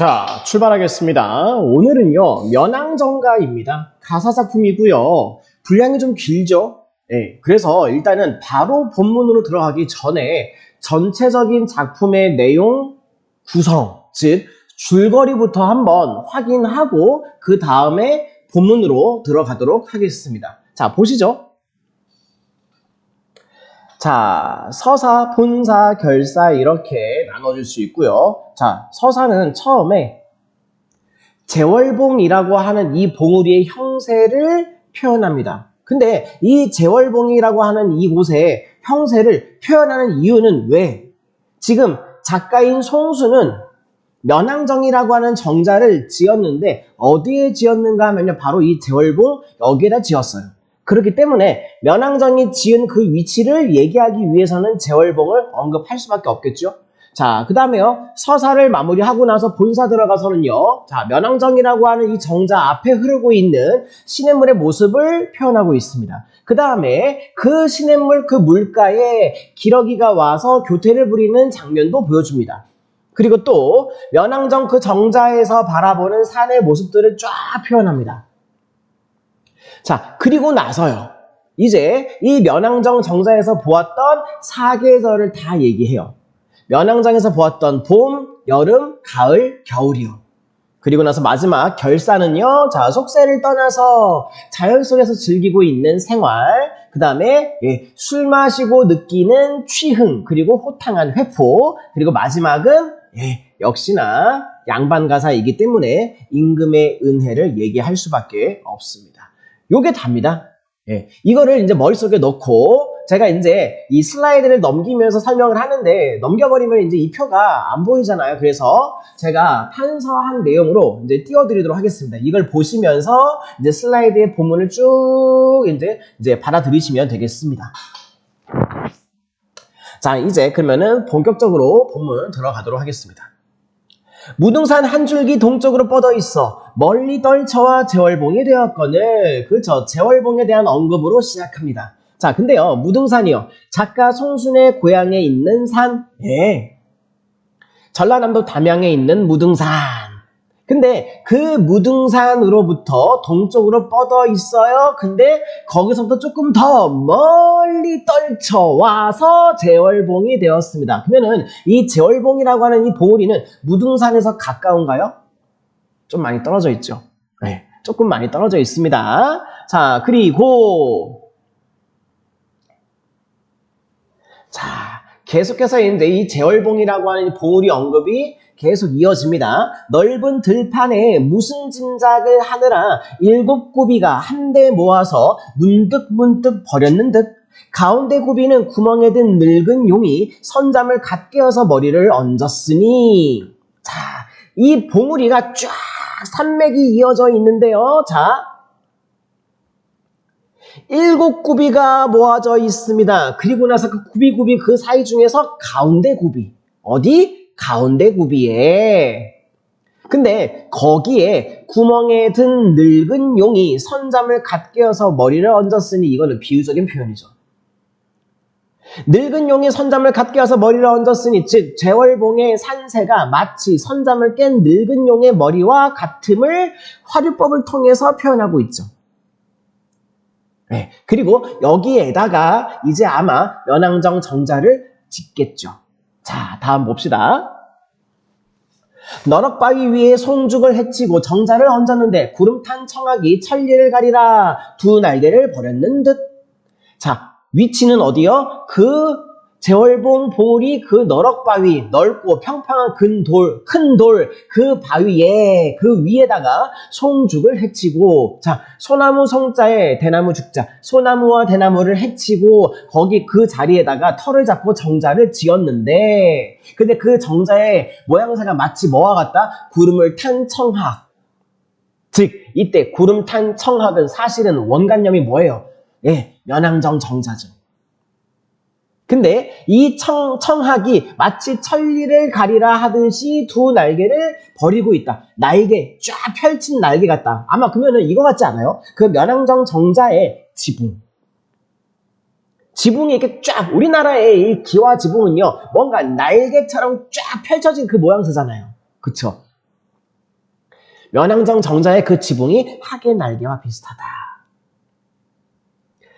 자, 출발하겠습니다. 오늘은요, 면왕정가입니다. 가사작품이고요. 분량이 좀 길죠? 네, 그래서 일단은 바로 본문으로 들어가기 전에 전체적인 작품의 내용 구성, 즉 줄거리부터 한번 확인하고 그 다음에 본문으로 들어가도록 하겠습니다. 자, 보시죠. 자, 서사, 본사, 결사 이렇게 나눠줄 수 있고요. 자, 서사는 처음에 제월봉이라고 하는 이 봉우리의 형세를 표현합니다. 근데 이 제월봉이라고 하는 이곳의 형세를 표현하는 이유는 왜? 지금 작가인 송수는 면왕정이라고 하는 정자를 지었는데 어디에 지었는가 하면요, 바로 이 제월봉 여기에다 지었어요. 그렇기 때문에 면왕정이 지은 그 위치를 얘기하기 위해서는 제월봉을 언급할 수밖에 없겠죠. 자, 그 다음에요, 서사를 마무리하고 나서 본사 들어가서는요, 자, 면왕정이라고 하는 이 정자 앞에 흐르고 있는 시냇물의 모습을 표현하고 있습니다. 그 다음에 그 시냇물, 그 물가에 기러기가 와서 교태를 부리는 장면도 보여줍니다. 그리고 또 면왕정 그 정자에서 바라보는 산의 모습들을 쫙 표현합니다. 자, 그리고 나서요, 이제 이 면왕정 정자에서 보았던 사계절을 다 얘기해요. 면왕정에서 보았던 봄, 여름, 가을, 겨울이요. 그리고 나서 마지막 결사는요, 자, 속세를 떠나서 자연 속에서 즐기고 있는 생활, 그 다음에 술 마시고 느끼는 취흥, 그리고 호탕한 회포, 그리고 마지막은 역시나 양반가사이기 때문에 임금의 은혜를 얘기할 수밖에 없습니다. 요게 답니다. 이거를 이제 머릿속에 넣고 제가 이제 이 슬라이드를 넘기면서 설명을 하는데 넘겨버리면 이제 이 표가 안 보이잖아요. 그래서 제가 판서한 내용으로 이제 띄워드리도록 하겠습니다. 이걸 보시면서 이제 슬라이드의 본문을 쭉 이제 받아들이시면 되겠습니다. 자, 이제 그러면은 본격적으로 본문 들어가도록 하겠습니다. 무등산 한 줄기 동쪽으로 뻗어 있어 멀리 떨쳐와 제월봉이 되었거늘. 그렇죠. 제월봉에 대한 언급으로 시작합니다. 자, 근데요, 무등산이요, 작가 송순의 고향에 있는 산. 전라남도 담양에 있는 무등산. 근데 그 무등산으로부터 동쪽으로 뻗어 있어요. 근데 거기서부터 조금 더 멀리 떨쳐와서 제월봉이 되었습니다. 그러면은 이 제월봉이라고 하는 이 봉우리는 무등산에서 가까운가요? 좀 많이 떨어져 있죠. 조금 많이 떨어져 있습니다. 자, 그리고 자, 계속해서 이제 이 제월봉이라고 하는 이 봉우리 언급이 계속 이어집니다. 넓은 들판에 무슨 짐작을 하느라 7구비가 한데 모아서 문득문득 버렸는 듯 가운데 구비는 구멍에 든 늙은 용이 선잠을 갓 깨어서 머리를 얹었으니. 자, 이 봉우리가 쫙 산맥이 이어져 있는데요. 자, 7구비가 모아져 있습니다. 그리고 나서 그 구비 그 사이 중에서 가운데 구비. 어디? 가운데 구비에. 근데 거기에 구멍에 든 늙은 용이 선잠을 갓 깨어서 머리를 얹었으니 이거는 비유적인 표현이죠. 늙은 용이 선잠을 갓 깨어서 머리를 얹었으니, 즉 제월봉의 산세가 마치 선잠을 깬 늙은 용의 머리와 같음을 화류법을 통해서 표현하고 있죠. 그리고 여기에다가 이제 아마 면왕정 정자를 짓겠죠. 자, 다음 봅시다. 너럭바위 위에 송죽을 해치고 정자를 얹었는데 구름 탄 청학이 천리를 가리라 두 날개를 버렸는 듯. 자, 위치는 어디요? 그 제월봉 봉우리 그 너럭바위, 넓고 평평한 큰 돌, 그 바위에, 그 위에다가 송죽을 해치고, 자, 소나무 송자에 대나무 죽자, 소나무와 대나무를 해치고 거기 그 자리에다가 털을 잡고 정자를 지었는데, 근데 그 정자의 모양새가 마치 뭐와 같다? 구름을 탄 청학. 즉 이때 구름 탄 청학은 사실은 원관념이 뭐예요? 면왕정 정자죠. 근데 이 청학이 마치 천리를 가리라 하듯이 두 날개를 버리고 있다. 날개, 쫙 펼친 날개 같다. 아마 그러면은 이거 같지 않아요? 그 면왕정 정자의 지붕. 지붕이 이렇게 쫙, 우리나라의 이 기와 지붕은요, 뭔가 날개처럼 쫙 펼쳐진 그 모양새잖아요. 그쵸? 면왕정 정자의 그 지붕이 학의 날개와 비슷하다.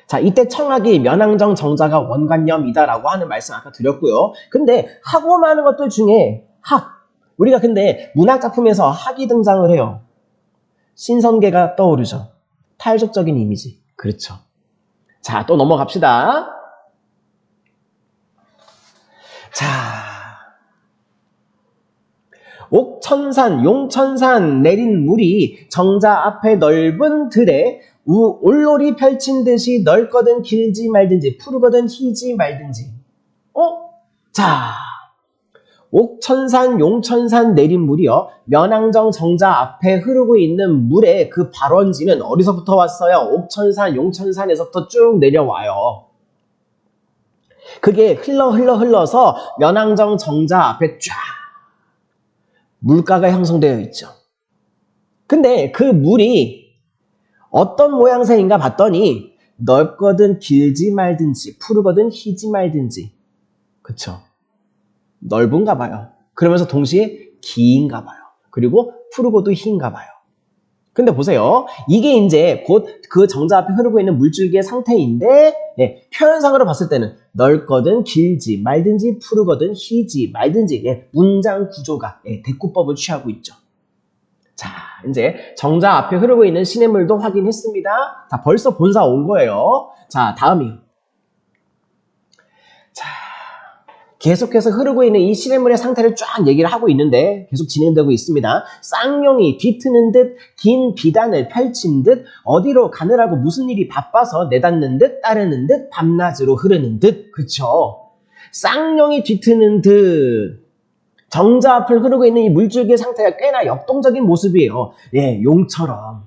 자, 이때 청학이 면왕정 정자가 원관념이다라고 하는 말씀 아까 드렸고요. 근데 하고 많은 것들 중에 우리가 근데 문학작품에서 학이 등장을 해요. 신선계가 떠오르죠. 탈족적인 이미지. 그렇죠. 자, 또 넘어갑시다. 자, 옥천산, 용천산 내린 물이 정자 앞에 넓은 들에 올놀이 펼친 듯이 넓거든 길지 말든지 푸르거든 희지 말든지. 자, 옥천산, 용천산 내린 물이요. 면왕정 정자 앞에 흐르고 있는 물의 그 발원지는 어디서부터 왔어요? 옥천산, 용천산에서부터 쭉 내려와요. 그게 흘러서 면왕정 정자 앞에 쫙 물가가 형성되어 있죠. 근데 그 물이 어떤 모양새인가 봤더니 넓거든 길지 말든지 푸르거든 희지 말든지. 그쵸? 넓은가 봐요. 그러면서 동시에 긴가 봐요. 그리고 푸르고도 흰가 봐요. 근데 보세요. 이게 이제 곧 그 정자 앞에 흐르고 있는 물줄기의 상태인데, 표현상으로 봤을 때는 넓거든 길지 말든지 푸르거든 희지 말든지, 문장 구조가 대꾸법을 취하고 있죠. 자, 이제 정자 앞에 흐르고 있는 시냇물도 확인했습니다. 자, 벌써 본사 온 거예요. 자, 다음이요. 자, 계속해서 흐르고 있는 이 시냇물의 상태를 쫙 얘기를 하고 있는데 계속 진행되고 있습니다. 쌍용이 뒤트는 듯 긴 비단을 펼친 듯 어디로 가느라고 무슨 일이 바빠서 내닫는 듯 따르는 듯 밤낮으로 흐르는 듯. 그쵸? 쌍용이 뒤트는 듯 정자 앞을 흐르고 있는 이 물줄기의 상태가 꽤나 역동적인 모습이에요. 용처럼.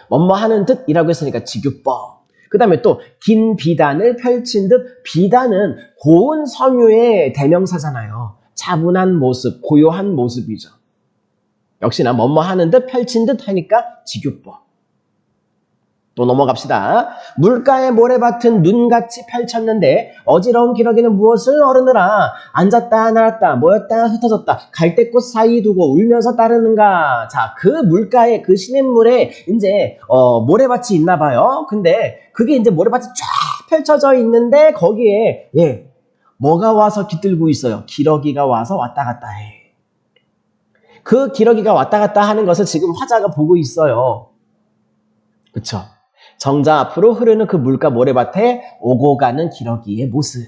뭐뭐 하는 듯이라고 했으니까 직유법. 그 다음에 또 긴 비단을 펼친 듯, 비단은 고운 섬유의 대명사잖아요. 차분한 모습, 고요한 모습이죠. 역시나 뭐뭐 하는 듯 펼친 듯 하니까 직유법. 또 넘어갑시다. 물가에 모래밭은 눈같이 펼쳤는데 어지러운 기러기는 무엇을 어르느라 앉았다 날았다 모였다 흩어졌다 갈대꽃 사이 두고 울면서 따르는가. 자, 그 물가에 그 시냇물에 이제 모래밭이 있나 봐요. 근데 그게 이제 모래밭이 쫙 펼쳐져 있는데 거기에 뭐가 와서 깃들고 있어요? 기러기가 와서 왔다 갔다 해. 그 기러기가 왔다 갔다 하는 것을 지금 화자가 보고 있어요. 그쵸? 정자 앞으로 흐르는 그 물가 모래밭에 오고 가는 기러기의 모습.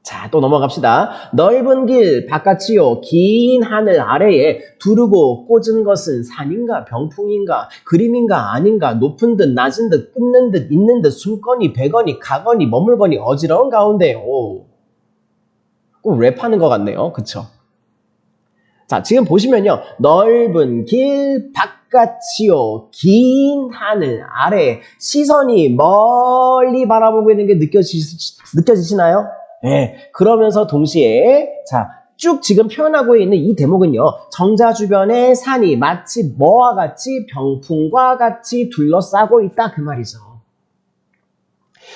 자, 또 넘어갑시다. 넓은 길 바깥이요 긴 하늘 아래에 두르고 꽂은 것은 산인가 병풍인가 그림인가 아닌가 높은 듯 낮은 듯 끊는 듯 있는 듯 숨거니 배거니 가거니 머물거니 어지러운 가운데. 꼭 랩하는 것 같네요. 그쵸? 자, 지금 보시면요. 넓은 길 바깥이요 긴 하늘 아래 시선이 멀리 바라보고 있는 게 느껴지시나요? 그러면서 동시에 쭉 지금 표현하고 있는 이 대목은요. 정자 주변에 산이 마치 뭐와 같이 병풍과 같이 둘러싸고 있다 그 말이죠.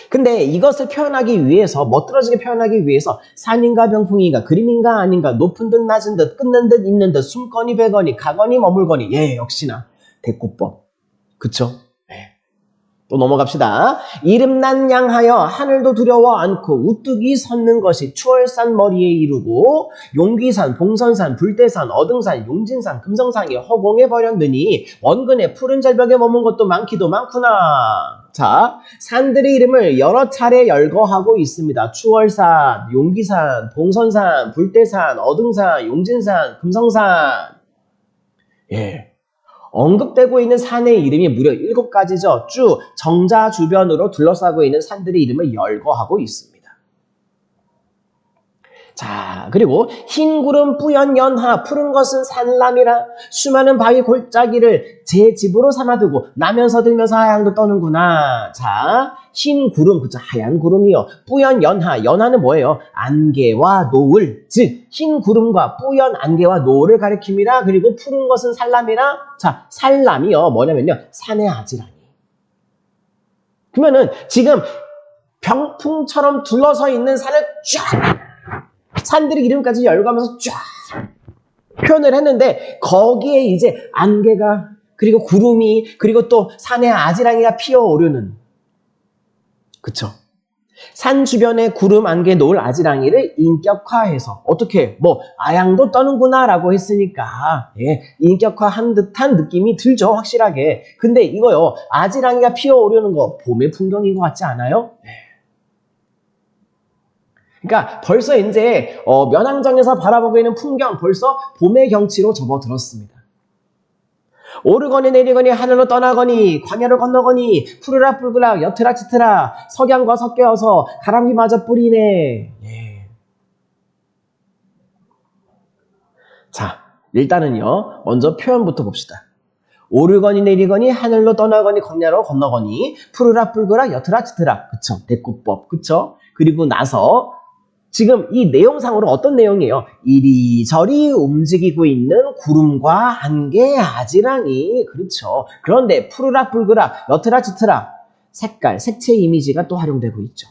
근데 이것을 표현하기 위해서 멋들어지게 표현하기 위해서 산인가 병풍인가 그림인가 아닌가 높은 듯 낮은 듯 끊는 듯 있는 듯 숨거니 배거니 가거니 머물거니 역시나 대꾸법. 그쵸? 또 넘어갑시다. 이름난 양하여 하늘도 두려워 않고 우뚝이 섰는 것이 추월산 머리에 이르고 용귀산, 봉선산, 불대산, 어등산, 용진산, 금성산이 허공에 버렸느니 원근의 푸른 절벽에 머문 것도 많기도 많구나. 자, 산들의 이름을 여러 차례 열거하고 있습니다. 추월산, 용귀산, 봉선산, 불대산, 어등산, 용진산, 금성산. 언급되고 있는 산의 이름이 무려 7가지죠. 쭉 정자 주변으로 둘러싸고 있는 산들의 이름을 열거하고 있습니다. 자, 그리고 흰 구름 뿌연 연하 푸른 것은 산람이라 수많은 바위 골짜기를 제 집으로 삼아두고 나면서 들면서 하양도 떠는구나. 자, 흰 구름, 그쵸? 하얀 구름이요. 뿌연 연하, 연하는 뭐예요? 안개와 노을, 즉 흰 구름과 뿌연 안개와 노을을 가리킵니다. 그리고 푸른 것은 산람이라. 자, 산람이요. 뭐냐면요. 산의 아지랑이. 그러면은 지금 병풍처럼 둘러서 있는 산을 쫙 산들의 이름까지 열거하면서 쫙 표현을 했는데 거기에 이제 안개가 그리고 구름이 그리고 또 산에 아지랑이가 피어오르는 그쵸? 산 주변에 구름 안개 노을 아지랑이를 인격화해서 어떻게 뭐 아양도 떠는구나 라고 했으니까 예, 인격화한 듯한 느낌이 들죠 확실하게. 근데 이거요 아지랑이가 피어오르는 거 봄의 풍경인 것 같지 않아요? 그러니까 벌써 이제 면왕정에서 바라보고 있는 풍경 벌써 봄의 경치로 접어들었습니다. 오르거니 내리거니 하늘로 떠나거니 광야를 건너거니 푸르락 뿔그락 여트락 지트락 석양과 섞여서 가람비마저 뿌리네. 예. 자 일단은요 먼저 표현부터 봅시다. 오르거니 내리거니 하늘로 떠나거니 광야로 건너거니 푸르락 뿔그락 여트락 지트락 그쵸 대꾸법 그쵸. 그리고 나서 지금 이 내용상으로 어떤 내용이에요? 이리저리 움직이고 있는 구름과 안개, 아지랑이 그렇죠. 그런데 푸르락 불그락, 여트락 지트락 색깔, 색채 이미지가 또 활용되고 있죠.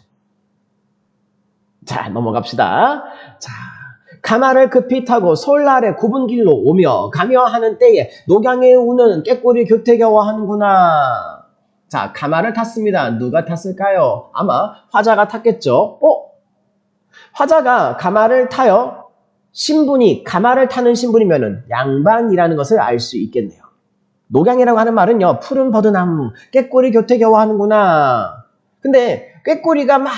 자 넘어갑시다. 자 가마를 급히 타고 솔날의 굽은 길로 오며 가며 하는 때에 녹양에 우는 꾀꼬리 교태겨워하는구나. 자 가마를 탔습니다. 누가 탔을까요? 아마 화자가 탔겠죠. 화자가 가마를 타요. 신분이 가마를 타는 신분이면은 양반이라는 것을 알 수 있겠네요. 녹양이라고 하는 말은요. 푸른 버드나무, 꾀꼬리 곁에 겨워하는구나. 근데 꾀꼬리가 막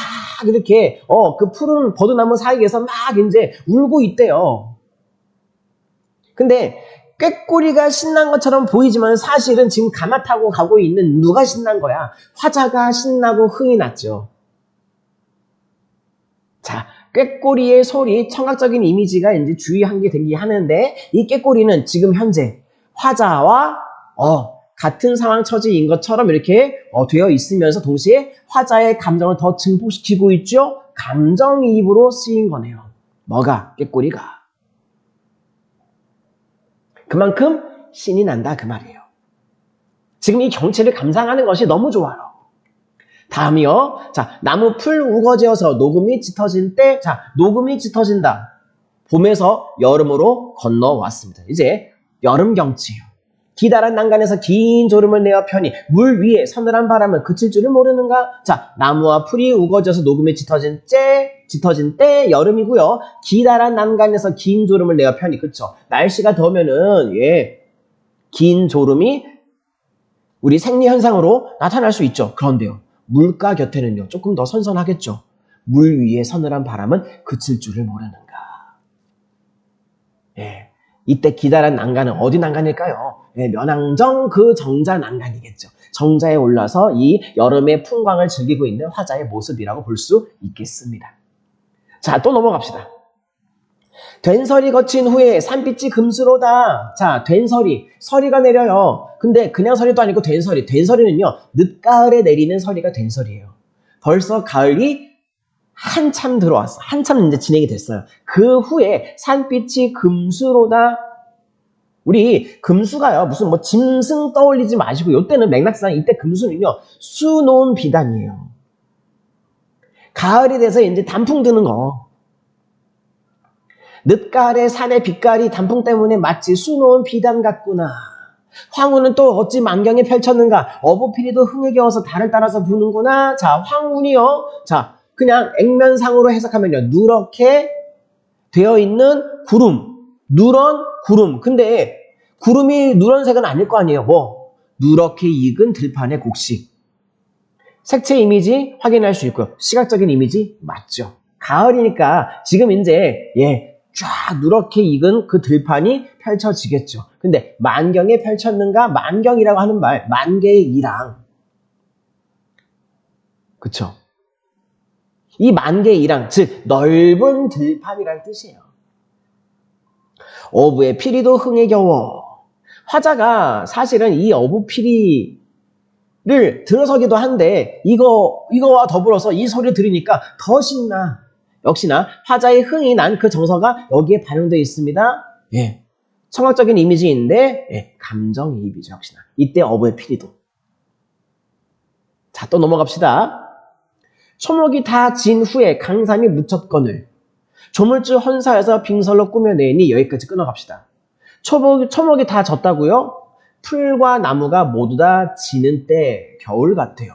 이렇게 그 푸른 버드나무 사이에서 막 이제 울고 있대요. 근데 꾀꼬리가 신난 것처럼 보이지만 사실은 지금 가마 타고 가고 있는 누가 신난 거야? 화자가 신나고 흥이 났죠. 자, 꾀꼬리의 소리, 청각적인 이미지가 이제 주의한 게 되긴 하는데 이 꾀꼬리는 지금 현재 화자와 같은 상황 처지인 것처럼 이렇게 되어 있으면서 동시에 화자의 감정을 더 증폭시키고 있죠. 감정이입으로 쓰인 거네요. 뭐가? 꾀꼬리가. 그만큼 신이 난다 그 말이에요. 지금 이 경치를 감상하는 것이 너무 좋아요. 다음이요. 자, 나무 풀 우거지어서 녹음이 짙어진 때, 자, 녹음이 짙어진다. 봄에서 여름으로 건너왔습니다. 이제 여름 경치요. 기다란 난간에서 긴 졸음을 내어 편히 물 위에 서늘한 바람은 그칠 줄을 모르는가? 자, 나무와 풀이 우거져서 녹음이 짙어진 때 여름이고요. 기다란 난간에서 긴 졸음을 내어 편히 그쵸? 날씨가 더우면은 긴 졸음이 우리 생리 현상으로 나타날 수 있죠. 그런데요. 물가 곁에는요. 조금 더 선선하겠죠. 물 위에 서늘한 바람은 그칠 줄을 모르는가. 이때 기다란 난간은 어디 난간일까요? 면왕정 그 정자 난간이겠죠. 정자에 올라서 이 여름의 풍광을 즐기고 있는 화자의 모습이라고 볼 수 있겠습니다. 자, 또 넘어갑시다. 된설이 거친 후에 산빛이 금수로다. 자, 된설이 서리가 내려요. 근데 그냥 서리도 아니고 된설이. 된설이는요. 늦가을에 내리는 서리가 된설이에요. 벌써 가을이 한참 들어왔어. 한참 이제 진행이 됐어요. 그 후에 산빛이 금수로다. 우리 금수가요. 무슨 뭐 짐승 떠올리지 마시고 이때는 맥락상 이때 금수는요. 수놓은 비단이에요. 가을이 돼서 이제 단풍 드는 거. 늦가을에 산의 빛깔이 단풍 때문에 마치 수놓은 비단 같구나. 황후는 또 어찌 만경에 펼쳤는가. 어부피리도 흥에 겨워서 달을 따라서 부는구나. 자, 황혼이요. 자, 그냥 액면상으로 해석하면요. 누렇게 되어 있는 구름. 누런 구름. 근데 구름이 누런색은 아닐 거 아니에요. 뭐? 누렇게 익은 들판의 곡식. 색채 이미지 확인할 수 있고요. 시각적인 이미지 맞죠. 가을이니까 지금 이제 쫙 누렇게 익은 그 들판이 펼쳐지겠죠. 근데 만경에 펼쳤는가? 만경이라고 하는 말, 만개의 이랑. 그쵸? 이 만개의 이랑, 즉 넓은 들판이라는 뜻이에요. 어부의 피리도 흥에 겨워. 화자가 사실은 이 어부피리를 들어서기도 한데 이거와 더불어서 이 소리를 들으니까 더 신나. 역시나 화자의 흥이 난 그 정서가 여기에 반영되어 있습니다. 청각적인 이미지인데 감정이입이죠. 역시나. 이때 어부의 피리도. 자, 또 넘어갑시다. 초목이 다 진 후에 강산이 묻혔거늘 조물주 헌사에서 빙설로 꾸며내니 여기까지 끊어갑시다. 초목이 다 졌다고요? 풀과 나무가 모두 다 지는 때 겨울 같아요.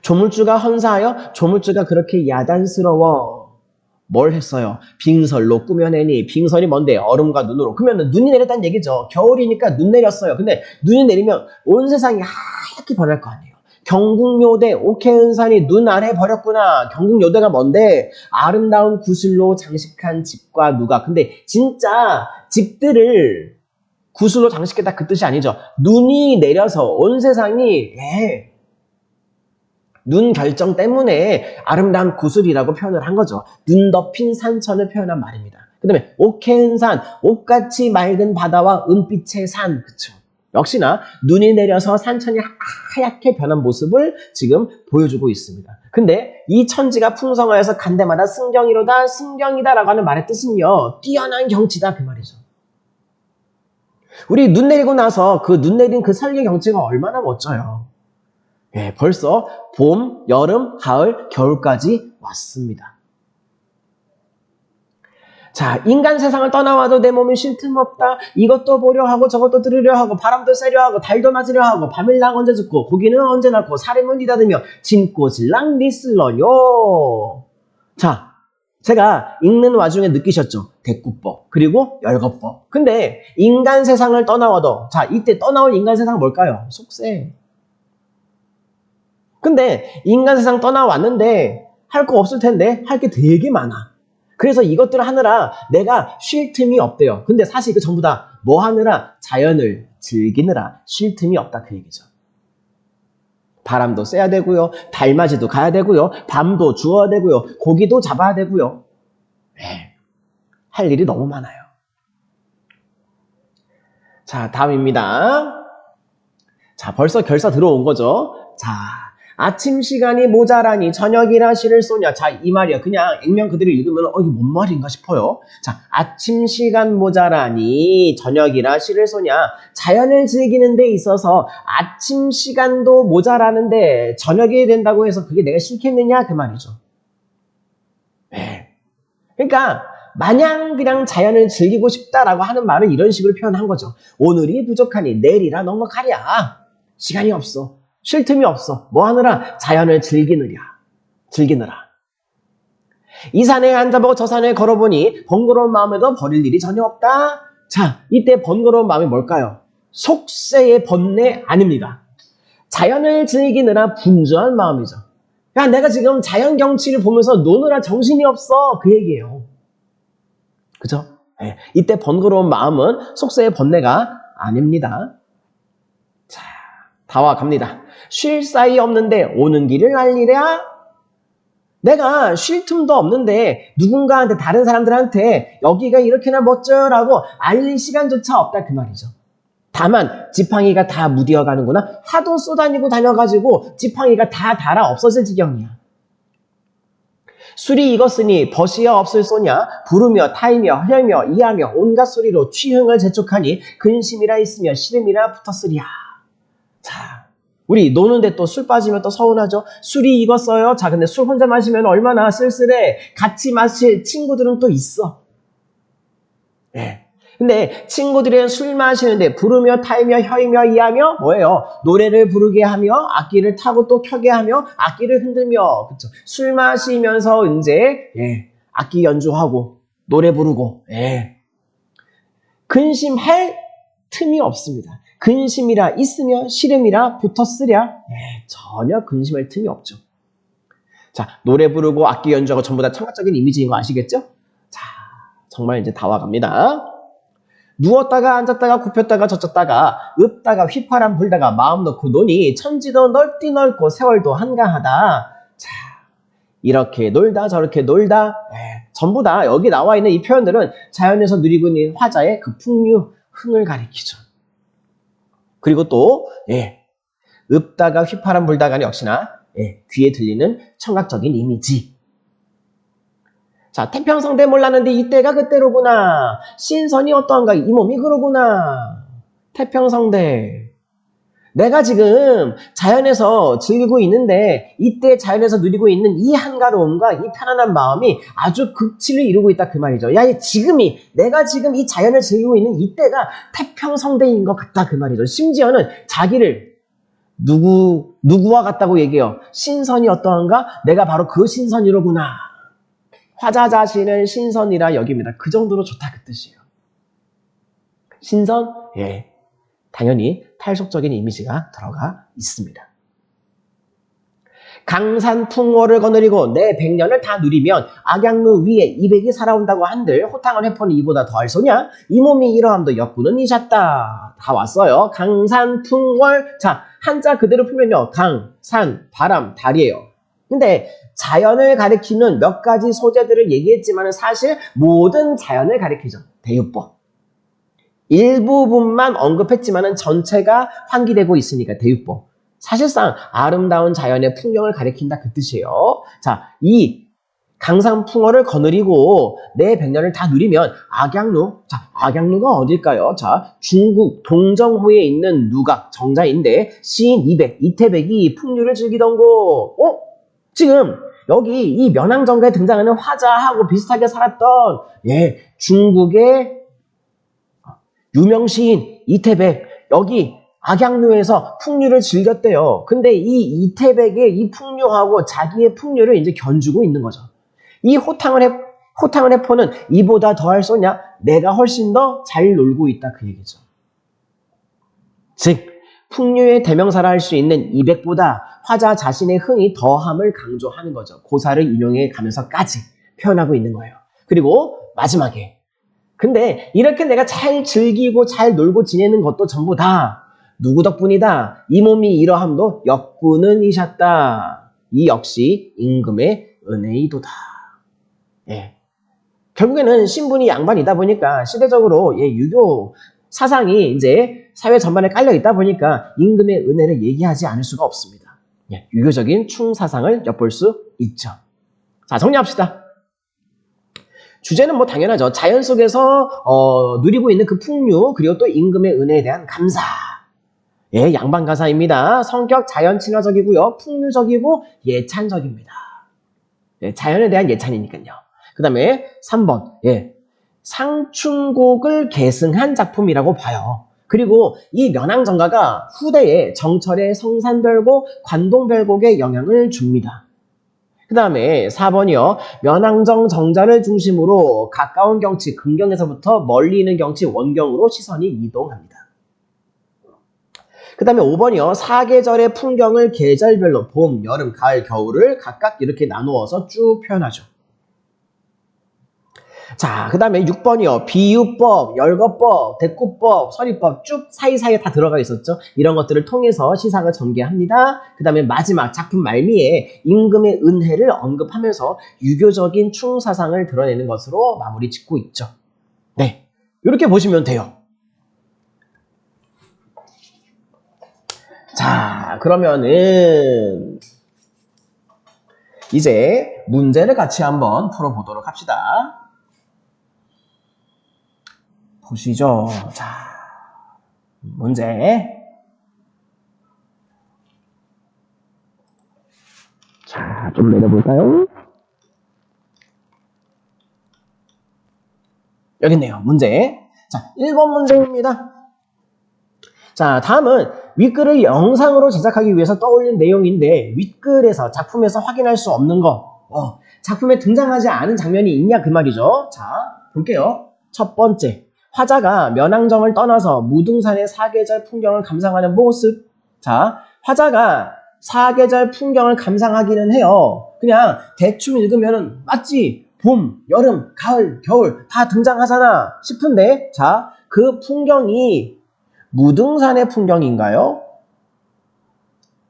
조물주가 헌사하여 조물주가 그렇게 야단스러워 뭘 했어요? 빙설로 꾸며내니 빙설이 뭔데? 얼음과 눈으로. 그러면 눈이 내렸다는 얘기죠. 겨울이니까 눈 내렸어요. 근데 눈이 내리면 온 세상이 하얗게 변할 거 아니에요. 경국요대 옥해은산이 눈 아래 버렸구나. 경국요대가 뭔데? 아름다운 구슬로 장식한 집과 누각. 근데 진짜 집들을 구슬로 장식했다 그 뜻이 아니죠. 눈이 내려서 온 세상이 눈 결정 때문에 아름다운 구슬이라고 표현을 한 거죠. 눈 덮인 산천을 표현한 말입니다. 그 다음에 옥해은산, 옥같이 맑은 바다와 은빛의 산. 그쵸? 역시나 눈이 내려서 산천이 하얗게 변한 모습을 지금 보여주고 있습니다. 근데 이 천지가 풍성하여서 간데마다 승경이로다, 승경이다라고 하는 말의 뜻은요. 뛰어난 경치다 그 말이죠. 우리 눈 내리고 나서 그 눈 내린 그 설계 경치가 얼마나 멋져요. 벌써 봄, 여름, 가을, 겨울까지 왔습니다. 자, 인간 세상을 떠나와도 내 몸이 쉴 틈 없다. 이것도 보려 하고 저것도 들으려 하고 바람도 쐬려 하고 달도 맞으려 하고 밤일랑 언제 죽고 고기는 언제 낳고 사람은 니다듬며 진꼬질랑 니슬러요. 자, 제가 읽는 와중에 느끼셨죠? 대꾸법 그리고 열거법. 근데 인간 세상을 떠나와도 자, 이때 떠나올 인간 세상은 뭘까요? 속세. 근데 인간 세상 떠나왔는데 할 거 없을 텐데 할 게 되게 많아. 그래서 이것들을 하느라 내가 쉴 틈이 없대요. 근데 사실 그 전부 다 뭐 하느라? 자연을 즐기느라 쉴 틈이 없다 그 얘기죠. 바람도 쐬야 되고요. 달맞이도 가야 되고요. 밤도 주워야 되고요. 고기도 잡아야 되고요. 할 일이 너무 많아요. 자, 다음입니다. 자, 벌써 결사 들어온 거죠. 자, 아침 시간이 모자라니 저녁이라 시를 쏘냐. 자, 이 말이야. 그냥 액면 그대로 읽으면 이게 뭔 말인가 싶어요. 자, 아침 시간 모자라니 저녁이라 시를 쏘냐. 자연을 즐기는 데 있어서 아침 시간도 모자라는데 저녁이 된다고 해서 그게 내가 싫겠느냐 그 말이죠. 그러니까 마냥 그냥 자연을 즐기고 싶다라고 하는 말은 이런 식으로 표현한 거죠. 오늘이 부족하니 내일이라 넉넉하랴. 시간이 없어. 쉴 틈이 없어. 뭐 하느라? 자연을 즐기느라. 이 산에 앉아보고 저 산에 걸어보니 번거로운 마음에도 버릴 일이 전혀 없다. 자, 이때 번거로운 마음이 뭘까요? 속세의 번뇌 아닙니다. 자연을 즐기느라 분주한 마음이죠. 야, 내가 지금 자연 경치를 보면서 노느라 정신이 없어. 그 얘기예요. 그죠? 이때 번거로운 마음은 속세의 번뇌가 아닙니다. 자, 다와 갑니다. 쉴 사이 없는데 오는 길을 알리랴? 내가 쉴 틈도 없는데 누군가한테 다른 사람들한테 여기가 이렇게나 멋져라고 알릴 시간조차 없다 그 말이죠. 다만 지팡이가 다 무디어 가는구나. 하도 쏘다니고 다녀가지고 지팡이가 다 닳아 없어질 지경이야. 술이 익었으니 벗이야 없을 쏘냐. 부르며 타이며 헐며 이하며 온갖 소리로 취흥을 재촉하니 근심이라 있으며 시름이라 붙었으랴. 자, 우리 노는데 또 술 빠지면 또 서운하죠. 술이 익었어요. 자, 근데 술 혼자 마시면 얼마나 쓸쓸해. 같이 마실 친구들은 또 있어. 근데 친구들이랑 술 마시는데 부르며 타이며 혀이며 이하며 뭐예요? 노래를 부르게 하며 악기를 타고 또 켜게 하며 악기를 흔들며 그쵸? 술 마시면서 이제 악기 연주하고 노래 부르고 근심할 틈이 없습니다. 근심이라 있으며 시름이라 붙었으랴. 전혀 근심할 틈이 없죠. 자, 노래 부르고 악기 연주하고 전부 다 청각적인 이미지인 거 아시겠죠? 자, 정말 이제 다 와갑니다. 누웠다가 앉았다가 굽혔다가 젖혔다가 읊다가 휘파람 불다가 마음 놓고 노니 천지도 넓디 넓고 세월도 한가하다. 자, 이렇게 놀다 저렇게 놀다 전부 다 여기 나와 있는 이 표현들은 자연에서 누리고 있는 화자의 그 풍류, 흥을 가리키죠. 그리고 또 읊다가 휘파람 불다가는 역시나 귀에 들리는 청각적인 이미지. 자, 태평성대 몰랐는데 이때가 그때로구나. 신선이 어떠한가 이 몸이 그러구나. 태평성대. 내가 지금 자연에서 즐기고 있는데 이때 자연에서 누리고 있는 이 한가로움과 이 편안한 마음이 아주 극치를 이루고 있다 그 말이죠. 야, 내가 지금 이 자연을 즐기고 있는 이때가 태평성대인 것 같다 그 말이죠. 심지어는 자기를 누구와 같다고 얘기해요. 신선이 어떠한가? 내가 바로 그 신선이로구나. 화자 자신을 신선이라 여깁니다. 그 정도로 좋다 그 뜻이에요. 신선? 예. 당연히 탈속적인 이미지가 들어가 있습니다. 강산풍월을 거느리고 내 백년을 다 누리면 악양루 위에 이백이 살아온다고 한들 호탕한 회포는 이보다 더할 소냐? 이 몸이 이러함도 역구는 이셨다. 다 왔어요. 강산풍월. 자, 한자 그대로 풀면요. 강, 산, 바람, 달이에요. 근데 자연을 가리키는 몇 가지 소재들을 얘기했지만 사실 모든 자연을 가리키죠. 대유법. 일부분만 언급했지만 전체가 환기되고 있으니까 대유법. 사실상 아름다운 자연의 풍경을 가리킨다 그 뜻이에요. 자, 이 강산풍월을 거느리고 내 백년을 다 누리면 악양루. 자, 악양루가 어딜까요? 자, 중국 동정호에 있는 누각 정자인데 시인 이태백이 풍류를 즐기던 곳. 지금 여기 이 면왕정가에 등장하는 화자하고 비슷하게 살았던 중국의 유명 시인 이태백, 여기 악양루에서 풍류를 즐겼대요. 근데 이 이태백의 이 풍류하고 자기의 풍류를 이제 견주고 있는 거죠. 이 호탕을 해포는 이보다 더할 소냐? 내가 훨씬 더 잘 놀고 있다 그 얘기죠. 즉 풍류의 대명사라 할 수 있는 이백보다 화자 자신의 흥이 더함을 강조하는 거죠. 고사를 인용해 가면서까지 표현하고 있는 거예요. 그리고 마지막에 근데 이렇게 내가 잘 즐기고 잘 놀고 지내는 것도 전부 다 누구 덕분이다. 이 몸이 이러함도 역구는 이셨다. 이 역시 임금의 은혜이도다. 예. 결국에는 신분이 양반이다 보니까 시대적으로 유교 사상이 이제 사회 전반에 깔려 있다 보니까 임금의 은혜를 얘기하지 않을 수가 없습니다. 유교적인 충사상을 엿볼 수 있죠. 자, 정리합시다. 주제는 뭐 당연하죠. 자연 속에서 누리고 있는 그 풍류 그리고 또 임금의 은혜에 대한 감사. 양반가사입니다. 성격 자연 친화적이고요. 풍류적이고 예찬적입니다. 자연에 대한 예찬이니까요. 그 다음에 3번 상충곡을 계승한 작품이라고 봐요. 그리고 이 면왕정가가 후대에 정철의 성산별곡, 관동별곡에 영향을 줍니다. 그 다음에 4번이요. 면왕정 정자를 중심으로 가까운 경치, 근경에서부터 멀리 있는 경치, 원경으로 시선이 이동합니다. 그 다음에 5번이요. 사계절의 풍경을 계절별로 봄, 여름, 가을, 겨울을 각각 이렇게 나누어서 쭉 표현하죠. 자, 그 다음에 6번이요. 비유법, 열거법, 대꾸법, 서리법 쭉 사이사이에 다 들어가 있었죠. 이런 것들을 통해서 시상을 전개합니다. 그 다음에 마지막 작품 말미에 임금의 은혜를 언급하면서 유교적인 충사상을 드러내는 것으로 마무리 짓고 있죠. 네, 이렇게 보시면 돼요. 자, 그러면은 이제 문제를 같이 한번 풀어보도록 합시다. 보시죠. 자, 문제. 자, 좀 내려볼까요? 여기 있네요. 문제. 자, 1번 문제입니다. 자, 다음은 윗글을 영상으로 제작하기 위해서 떠올린 내용인데 윗글에서 작품에서 확인할 수 없는 거 작품에 등장하지 않은 장면이 있냐 그 말이죠. 자, 볼게요. 첫 번째, 화자가 면왕정을 떠나서 무등산의 사계절 풍경을 감상하는 모습. 자, 화자가 사계절 풍경을 감상하기는 해요. 그냥 대충 읽으면 맞지? 봄, 여름, 가을, 겨울 다 등장하잖아 싶은데 자, 그 풍경이 무등산의 풍경인가요?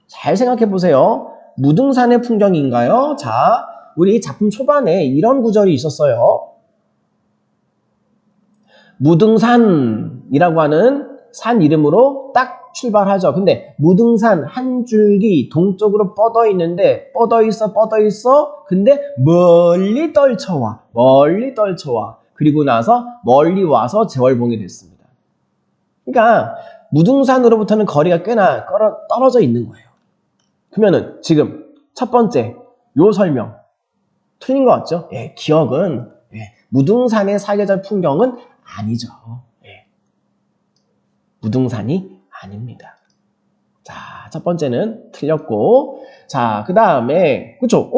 잘 생각해 보세요. 무등산의 풍경인가요? 자, 우리 작품 초반에 이런 구절이 있었어요. 무등산이라고 하는 산 이름으로 딱 출발하죠. 근데 무등산 한 줄기 동쪽으로 뻗어 있는데 뻗어 있어. 근데 멀리 떨쳐와. 그리고 나서 멀리 와서 제월봉이 됐습니다. 그러니까 무등산으로부터는 거리가 꽤나 떨어져 있는 거예요. 그러면은 지금 첫 번째 요 설명 틀린 것 같죠? 예, 기억은 무등산의 사계절 풍경은 아니죠. 예, 무등산이 아닙니다. 자, 첫 번째는 틀렸고, 자, 그 다음에 그쵸?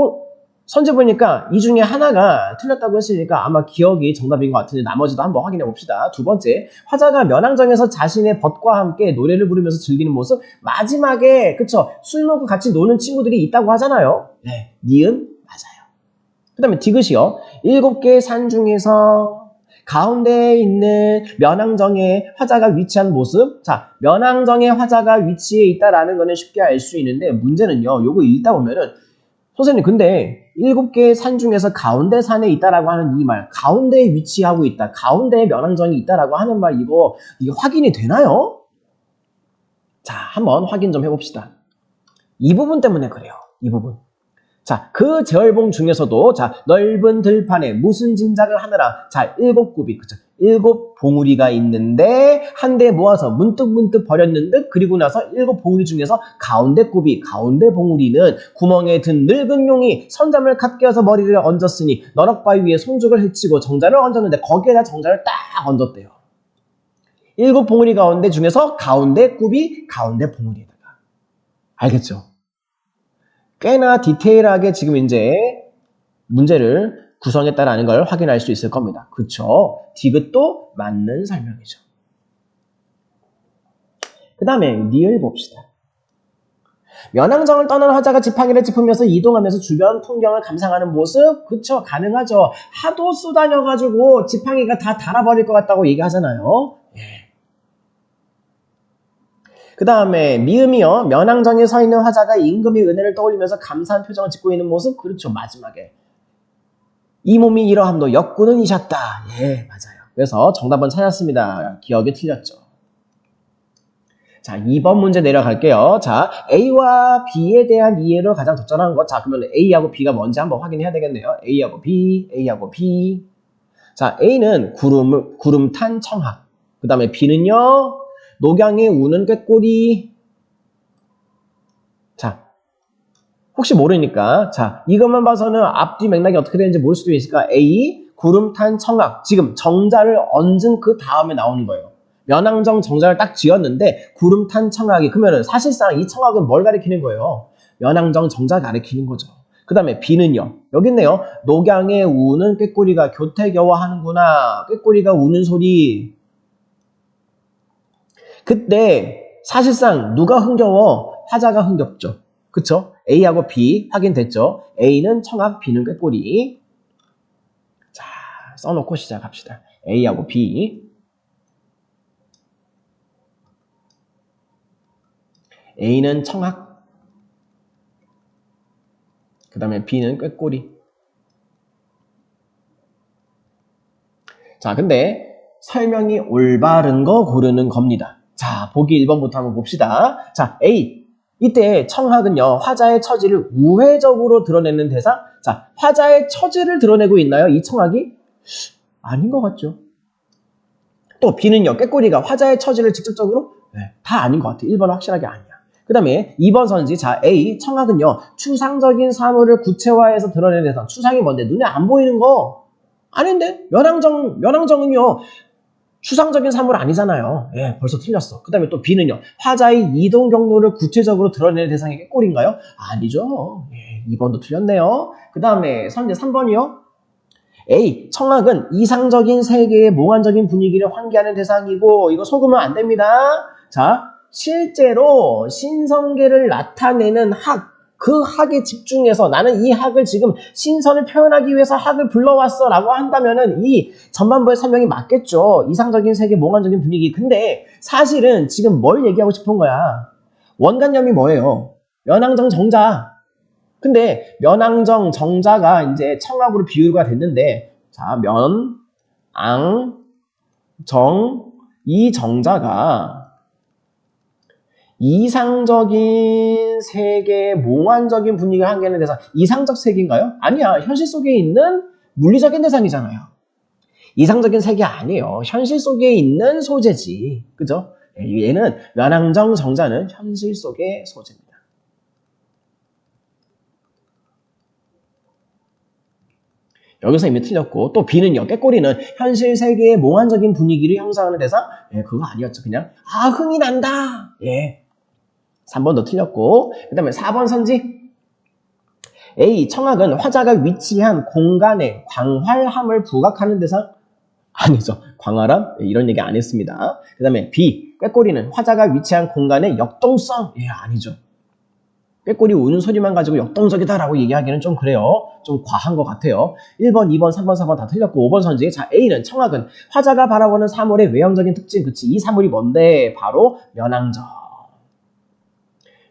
선제 보니까 이 중에 하나가 틀렸다고 했으니까 아마 기억이 정답인 것 같은데 나머지도 한번 확인해 봅시다. 두 번째, 화자가 면왕정에서 자신의 벗과 함께 노래를 부르면서 즐기는 모습. 마지막에 그쵸? 술 먹고 같이 노는 친구들이 있다고 하잖아요. 네, 니은 맞아요. 그 다음에 디귿이요. 7개의 산 중에서 가운데에 있는 면왕정에 화자가 위치한 모습. 자, 면왕정에 화자가 위치해 있다라는 거는 쉽게 알 수 있는데 문제는요. 요거 읽다 보면은 선생님 근데 7개의 산 중에서 가운데 산에 있다라고 하는 이 말, 가운데에 위치하고 있다, 가운데에 면왕정이 있다라고 하는 말 이게 확인이 되나요? 자, 한번 확인 좀 해봅시다. 이 부분 때문에 그래요. 이 부분. 자, 그 제월봉 중에서도 자, 넓은 들판에 무슨 짐작을 하느라 자, 7굽이 그쵸? 7봉우리가 있는데 한데 모아서 문득문득 버렸는 듯 그리고 나서 7봉우리 중에서 가운데 굽이 가운데 봉우리는 구멍에 든 늙은 용이 선잠을 갓깨어서 머리를 얹었으니 너럭바위 위에 송죽을 헤치고 정자를 얹었는데 거기에다 정자를 딱 얹었대요. 7봉우리 가운데 중에서 가운데 굽이 가운데 봉우리에다가. 알겠죠? 꽤나 디테일하게 지금 이제 문제를 구성했다라는 걸 확인할 수 있을 겁니다. 그쵸? 디귿도 맞는 설명이죠. 그 다음에 니을 봅시다. 면왕정을 떠난 화자가 지팡이를 짚으면서 이동하면서 주변 풍경을 감상하는 모습. 그쵸? 가능하죠. 하도 쏘다녀가지고 지팡이가 다 닳아버릴 것 같다고 얘기하잖아요. 그 다음에 미음이요. 면왕정에 서 있는 화자가 임금의 은혜를 떠올리면서 감사한 표정을 짓고 있는 모습. 그렇죠. 마지막에. 이 몸이 이러함도 역군은 이셨다. 예, 맞아요. 그래서 정답은 찾았습니다. 기억이 틀렸죠. 자, 2번 문제 내려갈게요. 자, A와 B에 대한 이해로 가장 적절한 것. 자, 그러면 A하고 B가 뭔지 한번 확인해야 되겠네요. A하고 B, A하고 B. 자, A는 구름 탄 청학. 그 다음에 B는요, 녹양에 우는 꾀꼬리. 자, 혹시 모르니까 자, 이것만 봐서는 앞뒤 맥락이 어떻게 되는지 모를 수도 있으니까 A, 구름 탄 청학. 지금 정자를 얹은 그 다음에 나오는 거예요. 면왕정 정자를 딱 지었는데 구름 탄 청학이 그러면은 사실상 이 청학은 뭘 가리키는 거예요? 면왕정 정자 가리키는 거죠. 그 다음에 B는요. 여기 있네요. 녹양에 우는 꾀꼬리가 교태겨워하는구나. 꾀꼬리가 우는 소리. 그때 사실상 누가 흥겨워? 화자가 흥겹죠. 그쵸? A하고 B 확인됐죠? A는 청학, B는 꾀꼬리. 자, 써놓고 시작합시다. A하고 B. A는 청학, 그 다음에 B는 꾀꼬리. 자, 근데 설명이 올바른 거 고르는 겁니다. 자, 보기 1번부터 한번 봅시다. 자, A. 이때 청학은요, 화자의 처지를 우회적으로 드러내는 대상. 자, 화자의 처지를 드러내고 있나요? 이 청학이? 아닌 것 같죠. 또 B는요, 꾀꼬리가 화자의 처지를 직접적으로? 네, 다 아닌 것 같아요. 1번은 확실하게 아니야. 그 다음에 2번 선지. 자, A. 청학은요, 추상적인 사물을 구체화해서 드러내는 대상. 추상이 뭔데? 눈에 안 보이는 거? 아닌데? 면왕정은요, 추상적인 사물 아니잖아요. 예, 벌써 틀렸어. 그 다음에 또 B는요. 화자의 이동 경로를 구체적으로 드러내는 대상이 꾀꼬리인가요? 아니죠. 예, 2번도 틀렸네요. 그 다음에 선제 3번이요. A. 청학은 이상적인 세계의 몽환적인 분위기를 환기하는 대상이고 이거 속으면 안 됩니다. 자, 실제로 신성계를 나타내는 학. 그 학에 집중해서 나는 이 학을 지금 신선을 표현하기 위해서 학을 불러왔어 라고 한다면은 이 전반부의 설명이 맞겠죠. 이상적인 세계, 몽환적인 분위기. 근데 사실은 지금 뭘 얘기하고 싶은 거야? 원관념이 뭐예요? 면왕정 정자. 근데 면왕정 정자가 이제 청학으로 비유가 됐는데 자, 면, 앙, 정, 이 정자가 이상적인 세계, 몽환적인 분위기를 한계하는 대상. 이상적 세계인가요? 아니야. 현실 속에 있는 물리적인 대상이잖아요. 이상적인 세계 아니에요. 현실 속에 있는 소재지. 그죠? 얘는 면왕정 정자는 현실 속의 소재입니다. 여기서 이미 틀렸고, 또 B는요, 꾀꼬리는 현실 세계의 몽환적인 분위기를 형성하는 대상? 그거 아니었죠. 그냥 흥이 난다. 3번도 틀렸고, 그 다음에 4번 선지. A. 청학은 화자가 위치한 공간에 광활함을 부각하는 대상? 아니죠. 광활함? 이런 얘기 안 했습니다. 그 다음에 B. 꾀꼬리는 화자가 위치한 공간의 역동성? 아니죠. 꾀꼬리 우는 소리만 가지고 역동적이다라고 얘기하기는 좀 그래요. 좀 과한 것 같아요. 1번, 2번, 3번, 4번 다 틀렸고 5번 선지. 자, A는 청학은 화자가 바라보는 사물의 외형적인 특징. 그치? 이 사물이 뭔데? 바로 면왕정.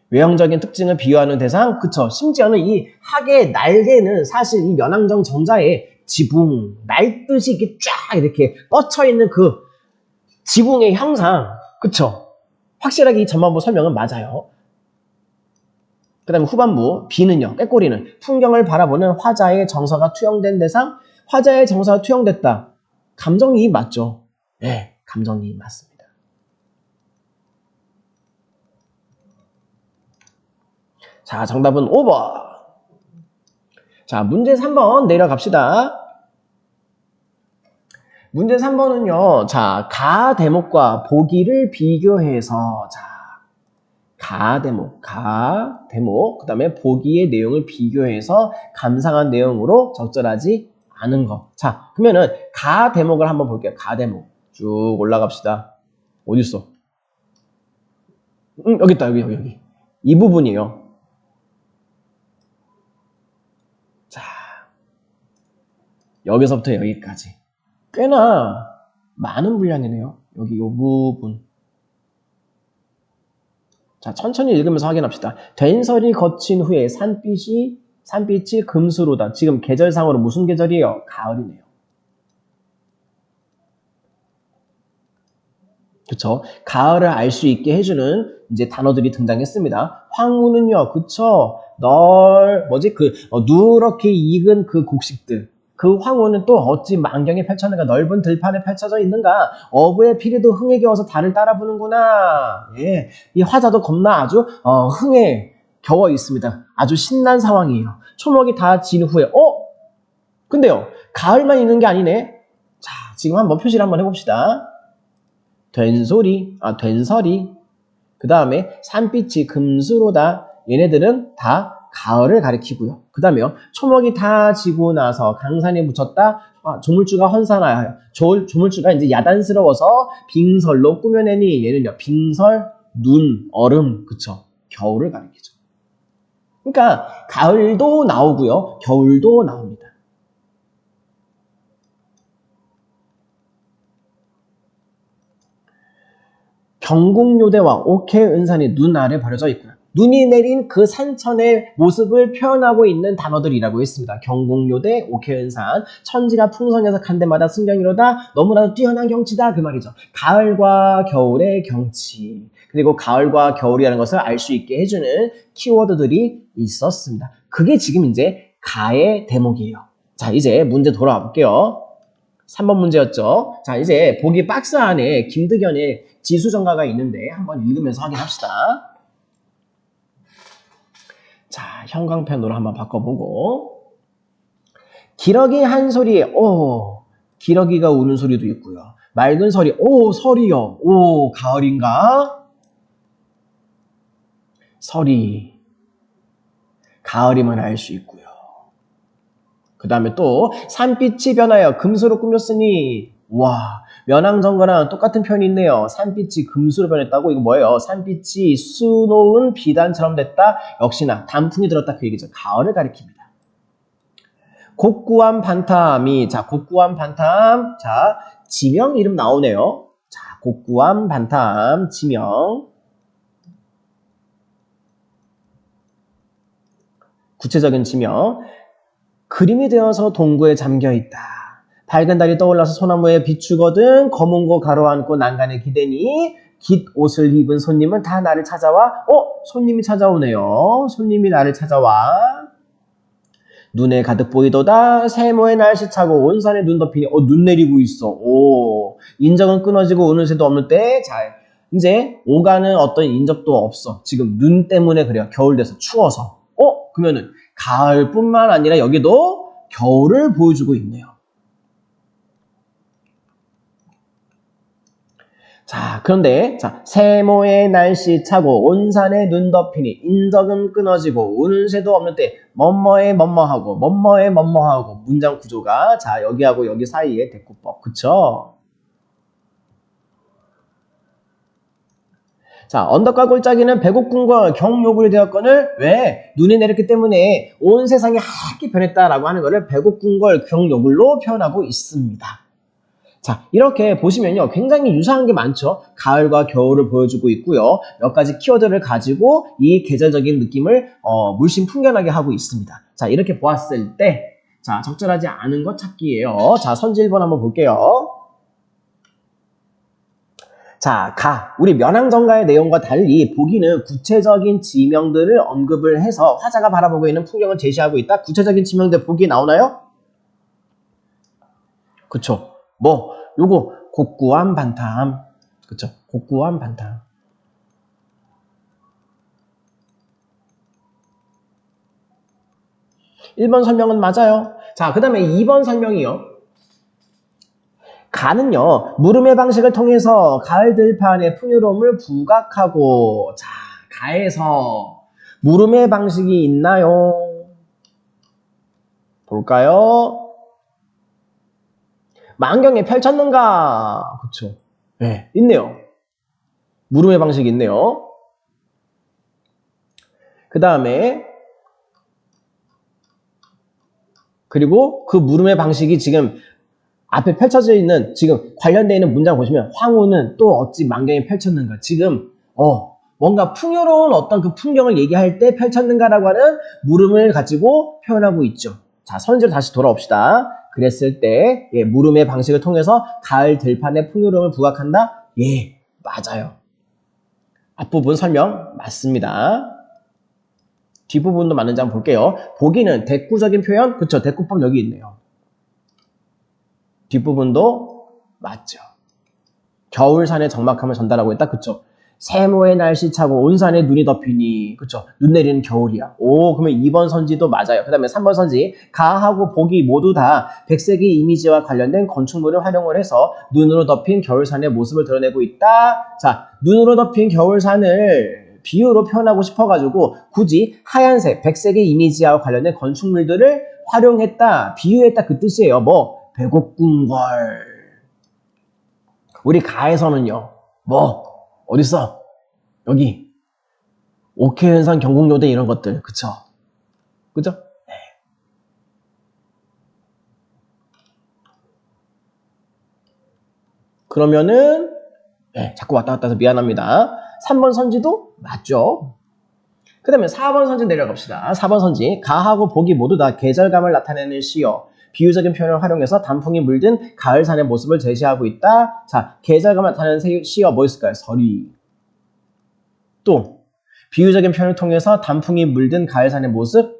외형적인 특징을 비유하는 대상? 그쵸? 심지어는 이 학의 날개는 사실 이 면왕정 정자의 지붕, 날듯이 이렇게 쫙 이렇게 뻗쳐있는 그 지붕의 형상. 그쵸? 확실하게 이 전반부 설명은 맞아요. 그 다음에 후반부 B는요. 꾀꼬리는 풍경을 바라보는 화자의 정서가 투영된 대상? 화자의 정서가 투영됐다. 감정이입 맞죠? 네, 감정이입 맞습니다. 자, 정답은 5번. 자, 문제 3번 내려갑시다. 문제 3번은요. 자, 가 대목과 보기를 비교해서 가 대목, 그 다음에 보기의 내용을 비교해서 감상한 내용으로 적절하지 않은 것. 자, 그러면은 가 대목을 한번 볼게요. 가 대목. 쭉 올라갑시다. 어딨어? 여기 있다. 여기. 이 부분이에요. 자, 여기서부터 여기까지. 꽤나 많은 분량이네요. 여기 이 부분. 자, 천천히 읽으면서 확인합시다. 된설이 거친 후에 산빛이 금수로다. 지금 계절상으로 무슨 계절이에요? 가을이네요. 그쵸? 가을을 알 수 있게 해주는 이제 단어들이 등장했습니다. 황후는요, 그쵸? 누렇게 익은 그 곡식들. 그 황후는 또 어찌 만경에 펼쳤는가, 넓은 들판에 펼쳐져 있는가, 어부의 피리도 흥에 겨워서 달을 따라부는구나. 이 화자도 겁나 아주 흥에 겨워 있습니다. 아주 신난 상황이에요. 초목이 다 진 후에 근데요, 가을만 있는 게 아니네. 자, 지금 한번 표시를 한번 해봅시다. 된설이, 그 다음에 산빛이 금수로다. 얘네들은 다 가을을 가리키고요. 그 다음에요, 초목이 다 지고 나서 강산에 묻혔다. 조물주가 헌산하여. 조물주가 이제 야단스러워서 빙설로 꾸며내니 얘는요, 빙설, 눈, 얼음, 그쵸? 겨울을 가리키죠. 그러니까 가을도 나오고요, 겨울도 나옵니다. 경공요대와 옥해은산이 눈 아래 버려져 있구나. 눈이 내린 그 산천의 모습을 표현하고 있는 단어들이라고 했습니다. 경공요대, 옥해은산, 천지가 풍성해서 간데마다 승경이로다. 너무나도 뛰어난 경치다 그 말이죠. 가을과 겨울의 경치, 그리고 가을과 겨울이라는 것을 알 수 있게 해주는 키워드들이 있었습니다. 그게 지금 이제 가의 대목이에요. 자, 이제 문제 돌아와 볼게요. 3번 문제였죠. 자, 이제 보기 박스 안에 김득연의 지수정가가 있는데 한번 읽으면서 확인합시다. 자, 형광펜으로 한번 바꿔보고. 기러기 한 소리에 기러기가 우는 소리도 있고요. 맑은 소리, 설이요. 가을인가? 설이 가을임을 알 수 있고요. 그 다음에 또 산빛이 변하여 금수로 꾸몄으니 면왕정거랑 똑같은 표현이 있네요. 산빛이 금수로 변했다고. 이거 뭐예요? 산빛이 수놓은 비단처럼 됐다. 역시나 단풍이 들었다 그 얘기죠. 가을을 가리킵니다. 곡구암 반탐이, 곡구암 반탐. 자, 지명 이름 나오네요. 자, 곡구암 반탐 지명. 구체적인 지명. 그림이 되어서 동구에 잠겨있다. 밝은 달이 떠올라서 소나무에 비추거든 검은고 가로앉고 난간에 기대니 깃 옷을 입은 손님은 다 나를 찾아와. 손님이 찾아오네요. 손님이 나를 찾아와. 눈에 가득 보이도다. 세모에 날씨차고 온 산에 눈 덮이니 눈 내리고 있어. 인정은 끊어지고 우는 새도 없는 때. 자, 이제 오가는 어떤 인접도 없어. 지금 눈 때문에 그래요. 겨울 돼서 추워서. 그러면은 가을뿐만 아니라 여기도 겨울을 보여주고 있네요. 자, 그런데 세모의 날씨 차고 온산에 눈 덮이니 인적은 끊어지고 우는 새도 없는 때 뭐뭐에 뭐뭐하고 뭐뭐에 뭐뭐하고 문장 구조가 여기하고 여기 사이에 대꾸법. 그쵸? 언덕과 골짜기는 백옥궁궐 경요구리 되었거늘 왜? 눈이 내렸기 때문에 온 세상이 하얗게 변했다라고 하는 것을 백옥궁궐 경요굴로 표현하고 있습니다. 이렇게 보시면요. 굉장히 유사한 게 많죠. 가을과 겨울을 보여주고 있고요. 몇 가지 키워드를 가지고 이 계절적인 느낌을 물씬 풍겨나게 하고 있습니다. 이렇게 보았을 때 적절하지 않은 것 찾기예요. 선지 1번 한번 볼게요. 우리 면항정가의 내용과 달리 보기는 구체적인 지명들을 언급을 해서 화자가 바라보고 있는 풍경을 제시하고 있다. 구체적인 지명들 보기 나오나요? 그쵸. 요거 곡구암 반탐. 그쵸. 곡구암 반탐. (1번) 설명은 맞아요. 그 다음에 (2번) 설명이요. 가는요, 물음의 방식을 통해서 가을 들판의 풍요로움을 부각하고, 가에서 물음의 방식이 있나요? 볼까요? 만경에 펼쳤는가? 그쵸. 네, 있네요. 물음의 방식이 있네요. 그 다음에, 그리고 그 물음의 방식이 지금 앞에 펼쳐져 있는, 지금 관련되어 있는 문장 보시면, 황후는 또 어찌 만경에 펼쳤는가? 지금, 뭔가 풍요로운 어떤 그 풍경을 얘기할 때 펼쳤는가라고 하는 물음을 가지고 표현하고 있죠. 선지로 다시 돌아옵시다. 그랬을 때 물음의 방식을 통해서 가을 들판의 풍요로움을 부각한다? 예, 맞아요. 앞부분 설명 맞습니다. 뒷부분도 맞는지 한번 볼게요. 보기는 대꾸적인 표현, 그쵸? 대꾸법 여기 있네요. 뒷부분도 맞죠. 겨울산의 적막함을 전달하고 있다, 그쵸? 세모의 날씨 차고 온산에 눈이 덮이니, 그쵸? 눈 내리는 겨울이야. 그러면 2번 선지도 맞아요. 그 다음에 3번 선지, 가하고 보기 모두 다 백색의 이미지와 관련된 건축물을 활용을 해서 눈으로 덮인 겨울산의 모습을 드러내고 있다. 눈으로 덮인 겨울산을 비유로 표현하고 싶어가지고 굳이 하얀색, 백색의 이미지와 관련된 건축물들을 활용했다, 비유했다, 그 뜻이에요. 백옥궁궐. 우리 가에서는요, 어딨어? 여기 옥회현상 경국요대 이런 것들, 그쵸? 네. 그러면은 자꾸 왔다 갔다 해서 미안합니다. 3번 선지도 맞죠? 그 다음에 4번 선지 내려갑시다. 4번 선지, 가하고 보기 모두 다 계절감을 나타내는 시어, 비유적인 표현을 활용해서 단풍이 물든 가을산의 모습을 제시하고 있다. 계절감을 나타내는 시어 뭐 있을까요? 서리. 또 비유적인 표현을 통해서 단풍이 물든 가을산의 모습,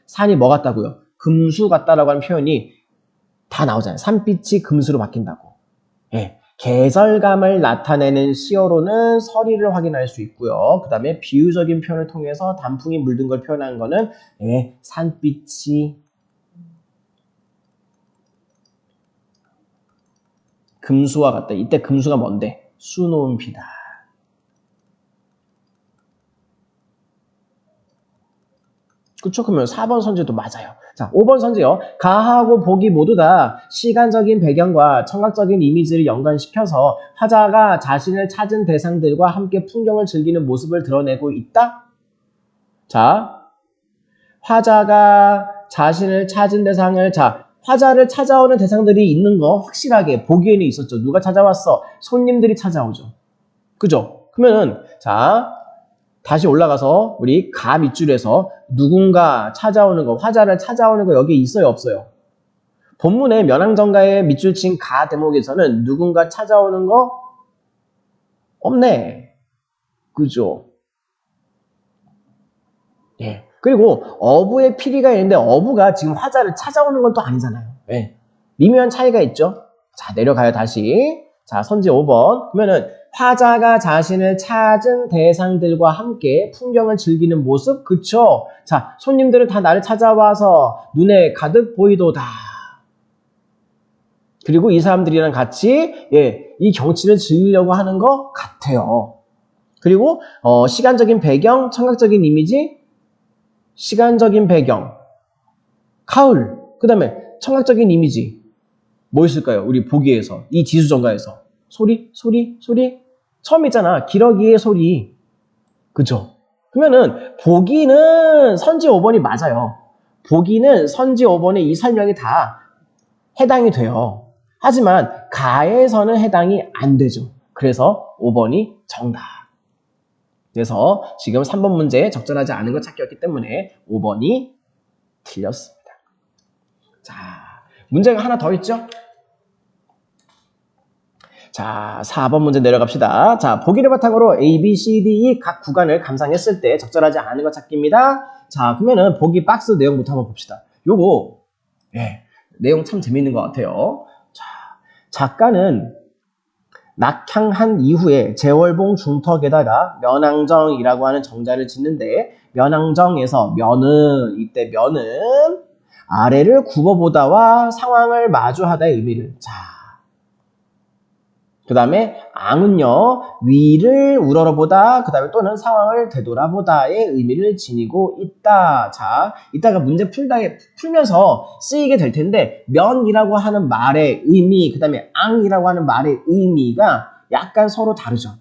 산이 뭐 같다고요? 금수 같다라고 하는 표현이 다 나오잖아요. 산빛이 금수로 바뀐다고. 계절감을 나타내는 시어로는 서리를 확인할 수 있고요. 그 다음에 비유적인 표현을 통해서 단풍이 물든 걸 표현한 거는 산빛이 금수와 같다. 이때 금수가 뭔데? 수놓은 비다. 그쵸? 그러면 4번 선지도 맞아요. 5번 선지요. 가하고 보기 모두 다 시간적인 배경과 청각적인 이미지를 연관시켜서 화자가 자신을 찾은 대상들과 함께 풍경을 즐기는 모습을 드러내고 있다. 화자가 자신을 찾은 대상을, 화자를 찾아오는 대상들이 있는 거 확실하게 보기에는 있었죠. 누가 찾아왔어? 손님들이 찾아오죠. 그죠? 그러면은, 다시 올라가서 우리 가 밑줄에서 누군가 찾아오는 거, 화자를 찾아오는 거 여기 있어요, 없어요? 본문의 면항정가의 밑줄 친 가 대목에서는 누군가 찾아오는 거 없네. 그죠? 그리고 어부의 필의가 있는데 어부가 지금 화자를 찾아오는 건 또 아니잖아요. 미묘한 차이가 있죠? 내려가요, 다시. 선지 5번. 그러면은 화자가 자신을 찾은 대상들과 함께 풍경을 즐기는 모습, 그쵸? 자, 손님들은 다 나를 찾아와서 눈에 가득 보이도다. 그리고 이 사람들이랑 같이 이 경치를 즐기려고 하는 것 같아요. 그리고 시간적인 배경, 청각적인 이미지, 시간적인 배경, 가을, 그 다음에 청각적인 이미지 뭐 있을까요? 우리 보기에서, 이 지수정가에서 소리. 처음 있잖아. 기러기의 소리. 그죠? 그러면은 보기는 선지 5번이 맞아요. 보기는 선지 5번에 이 설명이 다 해당이 돼요. 하지만 가에서는 해당이 안 되죠. 그래서 5번이 정답. 그래서 지금 3번 문제 적절하지 않은 것 찾기였기 때문에 5번이 틀렸습니다. 자, 문제가 하나 더 있죠? 자, 4번 문제 내려갑시다. 자, 보기를 바탕으로 A, B, C, D, E 각 구간을 감상했을 때 적절하지 않은 것 찾기입니다. 자, 그러면은 보기 박스 내용부터 한번 봅시다. 요거 내용 참 재밌는 것 같아요. 자, 작가는 낙향한 이후에 재월봉 중턱에다가 면왕정이라고 하는 정자를 짓는데, 면왕정에서 이때 면은 아래를 굽어보다와 상황을 마주하다의 의미를, 그 다음에 앙은요, 위를 우러러보다, 그 다음에 또는 상황을 되돌아보다의 의미를 지니고 있다. 자, 이따가 문제 풀면서 쓰이게 될 텐데, 면이라고 하는 말의 의미, 그 다음에 앙이라고 하는 말의 의미가 약간 서로 다르죠.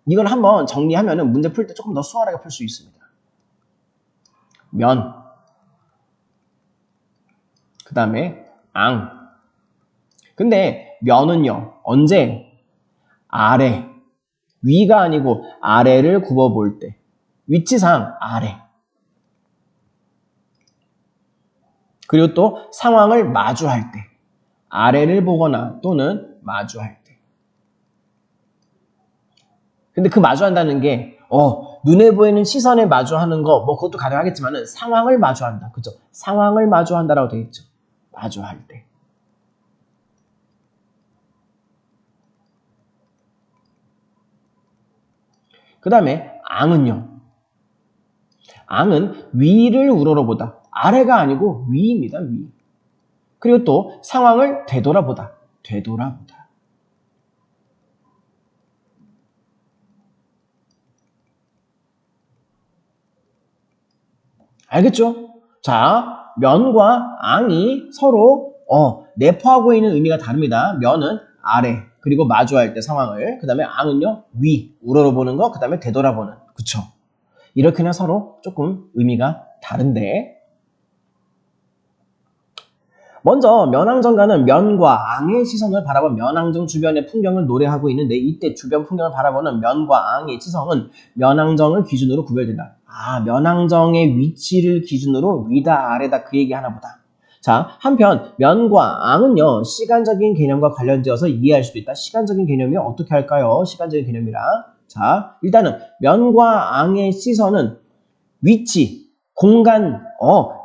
이걸 한번 정리하면은 문제 풀 때 조금 더 수월하게 풀 수 있습니다. 면, 그 다음에 앙. 근데 면은요, 언제? 아래, 위가 아니고 아래를 굽어볼 때, 위치상 아래. 그리고 또 상황을 마주할 때, 아래를 보거나 또는 마주할 때. 근데 그 마주한다는 게 눈에 보이는 시선에 마주하는 거 그것도 가능하겠지만은 상황을 마주한다. 그죠? 상황을 마주한다라고 되어 있죠. 마주할 때. 그 다음에 앙은요. 앙은 위를 우러러보다. 아래가 아니고 위입니다. 위. 그리고 또 상황을 되돌아보다. 알겠죠? 자, 면과 앙이 서로 내포하고 있는 의미가 다릅니다. 면은 아래, 그리고 마주할 때 상황을, 그 다음에 앙은요, 위, 우러러보는 거, 그 다음에 되돌아보는. 그쵸? 이렇게는 서로 조금 의미가 다른데, 먼저 면왕정가는 면과 앙의 시선을 바라본 면왕정 주변의 풍경을 노래하고 있는데, 이때 주변 풍경을 바라보는 면과 앙의 시선은 면왕정을 기준으로 구별된다. 면왕정의 위치를 기준으로 위다 아래다 그 얘기 하나 보다. 자, 한편 면과 앙은요, 시간적인 개념과 관련되어서 이해할 수도 있다. 시간적인 개념이 어떻게 할까요? 시간적인 개념이라. 자, 일단은 면과 앙의 시선은 위치, 공간,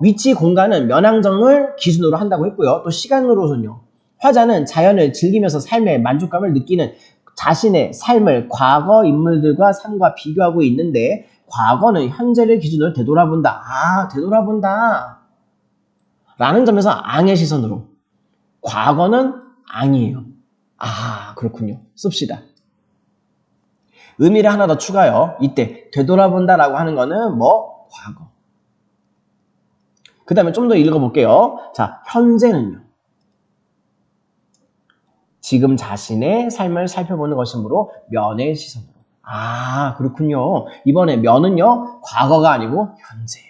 위치, 공간은 면왕정을 기준으로 한다고 했고요. 또 시간으로는요. 화자는 자연을 즐기면서 삶의 만족감을 느끼는 자신의 삶을 과거 인물들과 삶과 비교하고 있는데, 과거는 현재를 기준으로 되돌아본다. 되돌아본다. 라는 점에서 앙의 시선으로. 과거는 앙이에요. 그렇군요. 씁시다. 의미를 하나 더 추가요. 이때 되돌아본다라고 하는 거는 과거. 그 다음에 좀 더 읽어볼게요. 자, 현재는요. 지금 자신의 삶을 살펴보는 것이므로 면의 시선으로. 그렇군요. 이번에 면은요, 과거가 아니고 현재.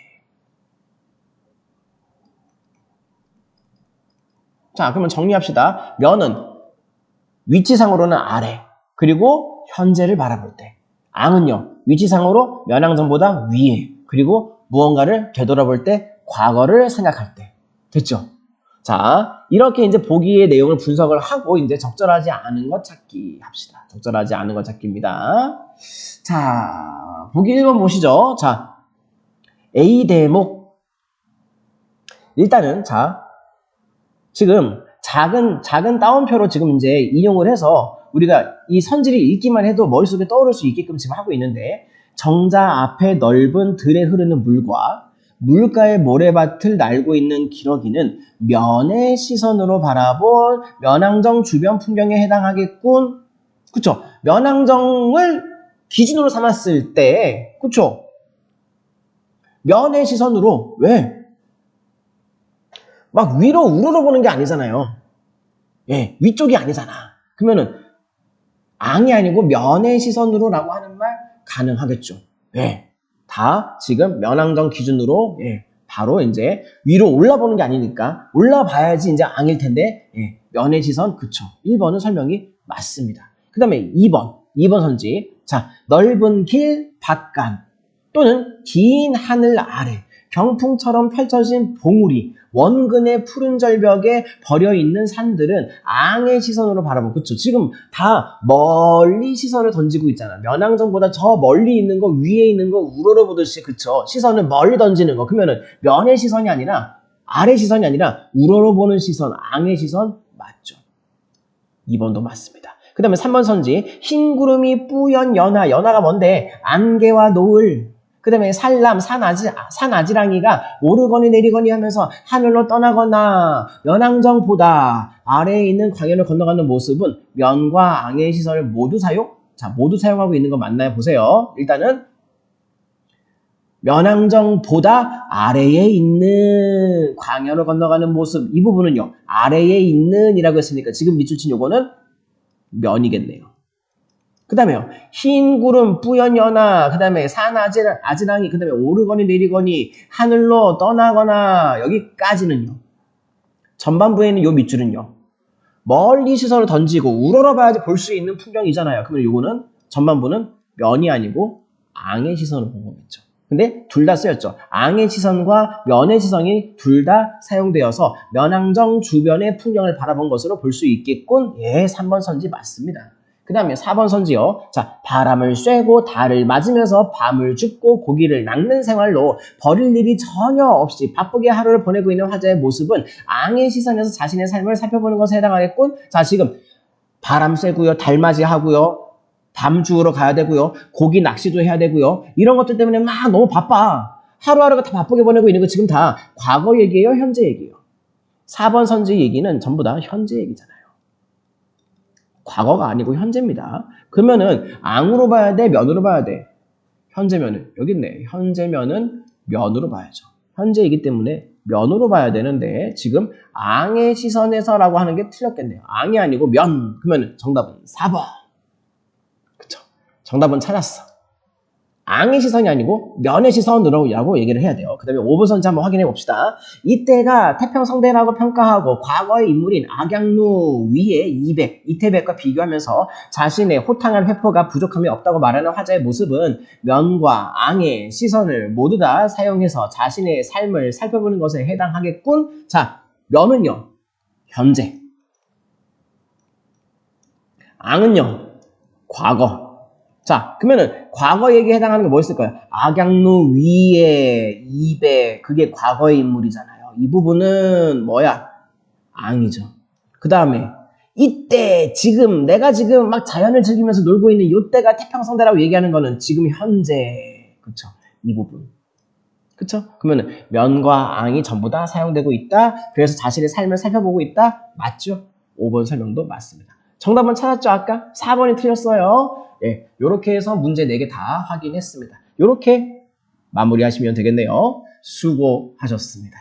자, 그러면 정리합시다. 면은 위치상으로는 아래, 그리고 현재를 바라볼 때. 앙은요, 위치상으로 면왕정보다 위에, 그리고 무언가를 되돌아볼 때 과거를 생각할 때. 됐죠? 자, 이렇게 이제 보기의 내용을 분석을 하고 이제 적절하지 않은 것 찾기 합시다. 적절하지 않은 것 찾기입니다. 자, 보기 1번 보시죠. 자, A 대목. 일단은, 자, 지금 작은 따옴표로 지금 이제 인용을 해서 우리가 이 선지를 읽기만 해도 머릿속에 떠오를 수 있게끔 지금 하고 있는데 정자 앞에 넓은 들에 흐르는 물과 물가의 모래밭을 날고 있는 기러기는 면의 시선으로 바라본 면왕정 주변 풍경에 해당하겠군. 그쵸? 면왕정을 기준으로 삼았을 때, 그쵸? 면의 시선으로, 왜? 막 위로 우러러 보는 게 아니잖아요. 예, 위쪽이 아니잖아. 그러면은 앙이 아니고 면의 시선으로라고 하는 말 가능하겠죠. 예, 다 지금 면왕정 기준으로 바로 이제 위로 올라보는 게 아니니까 올라봐야지 이제 앙일 텐데 면의 시선 그쵸. 1번은 설명이 맞습니다. 그 다음에 2번 선지. 자, 넓은 길 바깥 또는 긴 하늘 아래 병풍처럼 펼쳐진 봉우리 원근의 푸른 절벽에 버려있는 산들은 앙의 시선으로 바라보고 그쵸? 지금 다 멀리 시선을 던지고 있잖아. 면왕정보다 저 멀리 있는 거 위에 있는 거 우러러보듯이 그쵸? 시선을 멀리 던지는 거 그러면은 면의 시선이 아니라 아래 시선이 아니라 우러러보는 시선 앙의 시선 맞죠? 2번도 맞습니다. 그 다음에 3번 선지 흰 구름이 뿌연 연화가 뭔데 안개와 노을 그 다음에 산람, 산아지랑이가 오르거니 내리거니 하면서 하늘로 떠나거나 면왕정보다 아래에 있는 광야를 건너가는 모습은 면과 앙의 시선을 모두 사용? 자, 모두 사용하고 있는 거 맞나요? 보세요. 일단은 면왕정보다 아래에 있는 광야를 건너가는 모습 이 부분은요. 아래에 있는 이라고 했으니까 지금 밑줄 친 요거는 면이겠네요. 그 다음에요. 흰 구름 뿌연 연화 그 다음에 산아지랑이 그 다음에 오르거니 내리거니 하늘로 떠나거나 여기까지는요. 전반부에는 요 밑줄은요. 멀리 시선을 던지고 우러러봐야지 볼 수 있는 풍경이잖아요. 그러면 요거는 전반부는 면이 아니고 앙의 시선을 본 거겠죠. 근데 둘 다 쓰였죠. 앙의 시선과 면의 시선이 둘 다 사용되어서 면왕정 주변의 풍경을 바라본 것으로 볼 수 있겠군. 예, 3번 선지 맞습니다. 그 다음에 4번 선지요. 자, 바람을 쐬고 달을 맞으면서 밤을 줍고 고기를 낚는 생활로 버릴 일이 전혀 없이 바쁘게 하루를 보내고 있는 화자의 모습은 앙의 시선에서 자신의 삶을 살펴보는 것에 해당하겠군. 자, 지금 바람 쐬고요. 달 맞이하고요. 밤 주우러 가야 되고요. 고기 낚시도 해야 되고요. 이런 것들 때문에 막 너무 바빠. 하루하루가 다 바쁘게 보내고 있는 거 지금 다 과거 얘기예요? 현재 얘기예요? 4번 선지 얘기는 전부 다 현재 얘기잖아요. 과거가 아니고 현재입니다. 그러면은 앙으로 봐야 돼? 면으로 봐야 돼? 현재면은 여기 있네. 현재면은 면으로 봐야죠. 현재이기 때문에 면으로 봐야 되는데 지금 앙의 시선에서라고 하는 게 틀렸겠네요. 앙이 아니고 면. 그러면 정답은 4번. 그쵸? 정답은 찾았어. 앙의 시선이 아니고 면의 시선으로라고 얘기를 해야 돼요. 그 다음에 5번 선지 한번 확인해 봅시다. 이때가 태평성대라고 평가하고 과거의 인물인 악양루 위에 이태백과 비교하면서 자신의 호탕한 회포가 부족함이 없다고 말하는 화자의 모습은 면과 앙의 시선을 모두 다 사용해서 자신의 삶을 살펴보는 것에 해당하겠군. 자, 면은요. 현재. 앙은요. 과거. 자, 그러면은 과거 얘기에 해당하는 게 뭐 있을까요? 악양루 위에 200 그게 과거의 인물이잖아요. 이 부분은 뭐야? 앙이죠. 그 다음에 이때 지금 내가 지금 막 자연을 즐기면서 놀고 있는 이때가 태평성대라고 얘기하는 거는 지금 현재 그쵸? 이 부분 그쵸? 그러면은 면과 앙이 전부 다 사용되고 있다. 그래서 자신의 삶을 살펴보고 있다. 맞죠? 5번 설명도 맞습니다. 정답은 찾았죠? 아까 4번이 틀렸어요. 예, 요렇게 해서 문제 4개 다 확인했습니다. 요렇게 마무리하시면 되겠네요. 수고하셨습니다.